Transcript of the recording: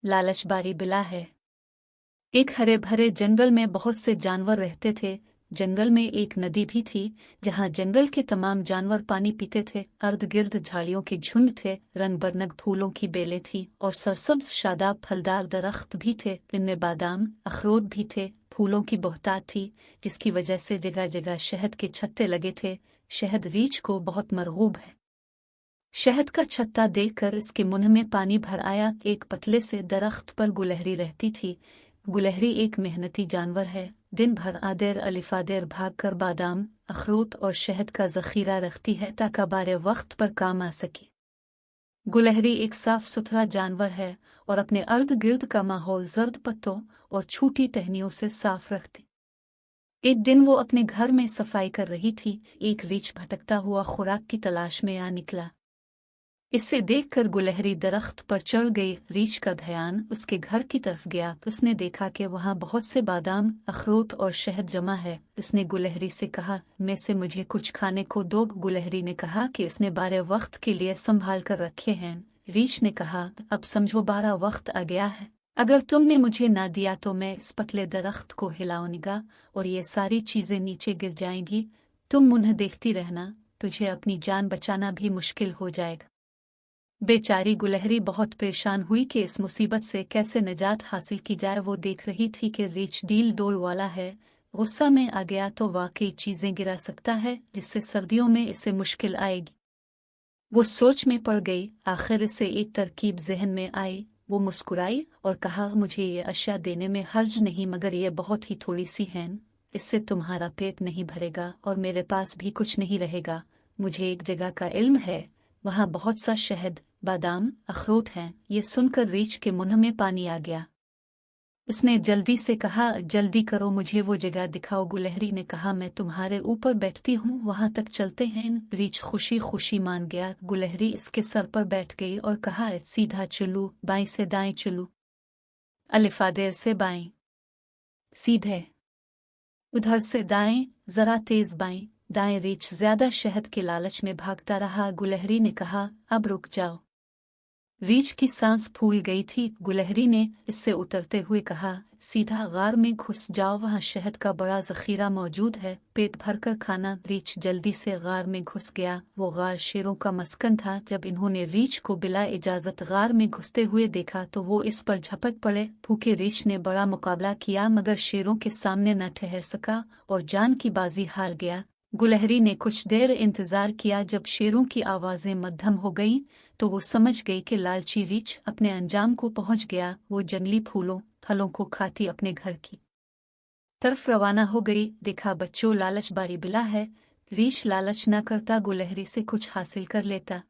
लालच बारी बिला है। एक हरे भरे जंगल में बहुत से जानवर रहते थे। जंगल में एक नदी भी थी, जहाँ जंगल के तमाम जानवर पानी पीते थे। इर्द गिर्द झाड़ियों के झुंड थे, रंग बरंग फूलों की बेलें थी और सरसब्ज शादाब फलदार दरख्त भी थे। इनमें बादाम अखरोट भी थे। फूलों की बहुतायत थी, जिसकी वजह से जगह जगह शहद के छत्ते लगे थे। शहद रीछ को बहुत मरगूब है। शहद का छत्ता देखकर इसके मुंह में पानी भर आया। एक पतले से दरख्त पर गुलहरी रहती थी। गुलहरी एक मेहनती जानवर है। दिन भर आदेर अलिफादेर भागकर बादाम अखरोट और शहद का जखीरा रखती है ताकि बारे वक्त पर काम आ सके। गुलहरी एक साफ सुथरा जानवर है और अपने अर्द गिर्द का माहौल जर्द पत्तों और छोटी टहनियों से साफ रखती। एक दिन वो अपने घर में सफाई कर रही थी। एक रीछ भटकता हुआ खुराक की तलाश में आ निकला। इसे देखकर गुलहरी दरख्त पर चढ़ गई। रीछ का ध्यान उसके घर की तरफ गया। उसने देखा कि वहाँ बहुत से बादाम अखरोट और शहद जमा है। उसने गुलहरी से कहा, में से मुझे कुछ खाने को दो। गुलहरी ने कहा कि उसने बारह वक्त के लिए संभाल कर रखे हैं। रीछ ने कहा, अब समझो 12 वक्त आ गया है। अगर तुमने मुझे ना दिया तो मैं इस पतले दरख्त को हिलाऊंगा और ये सारी चीजें नीचे गिर जाएंगी। तुम मुन्ह देखती रहना, तुझे अपनी जान बचाना भी मुश्किल हो जाएगा। बेचारी गुलहरी बहुत परेशान हुई कि इस मुसीबत से कैसे निजात हासिल की जाए। वो देख रही थी कि रीछ डील डोल वाला है। गुस्सा में आ गया तो वाकई चीजें गिरा सकता है, जिससे सर्दियों में इसे मुश्किल आएगी। वो सोच में पड़ गई। आखिर इसे एक तरकीब जहन में आई। वो मुस्कुराई और कहा, मुझे ये अशिया देने में हर्ज नहीं, मगर ये बहुत ही थोड़ी सी हैं। इससे तुम्हारा पेट नहीं भरेगा और मेरे पास भी कुछ नहीं रहेगा। मुझे एक जगह का इल्म है, वहाँ बहुत सा शहद बादाम अखरोट हैं। ये सुनकर रीछ के मुंह में पानी आ गया। उसने जल्दी से कहा, जल्दी करो, मुझे वो जगह दिखाओ। गुलहरी ने कहा, मैं तुम्हारे ऊपर बैठती हूँ, वहां तक चलते हैं। रीछ खुशी खुशी मान गया। गुलहरी इसके सर पर बैठ गई और कहा, सीधा चलूं, बाएं से दाएं चलूं, अलिफादेर से बाएं, सीधे, उधर से दाएं, जरा तेज बाएं, दाएं। रीछ ज्यादा शहद के लालच में भागता रहा। गुलहरी ने कहा, अब रुक जाओ। रीछ की सांस फूल गई थी। गुलहरी ने इससे उतरते हुए कहा, सीधा गार में घुस जाओ, वहाँ शहद का बड़ा जखीरा मौजूद है, पेट भरकर खाना। रीछ जल्दी से गार में घुस गया। वो गार शेरों का मस्कन था। जब इन्होंने रीछ को बिला इजाजत गार में घुसते हुए देखा तो वो इस पर झपट पड़े। भूखे रीछ ने बड़ा मुकाबला किया, मगर शेरों के सामने न ठहर सका और जान की बाजी हार गया। गुलहरी ने कुछ देर इंतजार किया। जब शेरों की आवाजें मध्यम हो गईं तो वो समझ गई कि लालची रीछ अपने अंजाम को पहुंच गया। वो जंगली फूलों फलों को खाती अपने घर की तरफ रवाना हो गई। देखा बच्चों, लालच बारी बिला है। रीछ लालच न करता, गुलहरी से कुछ हासिल कर लेता।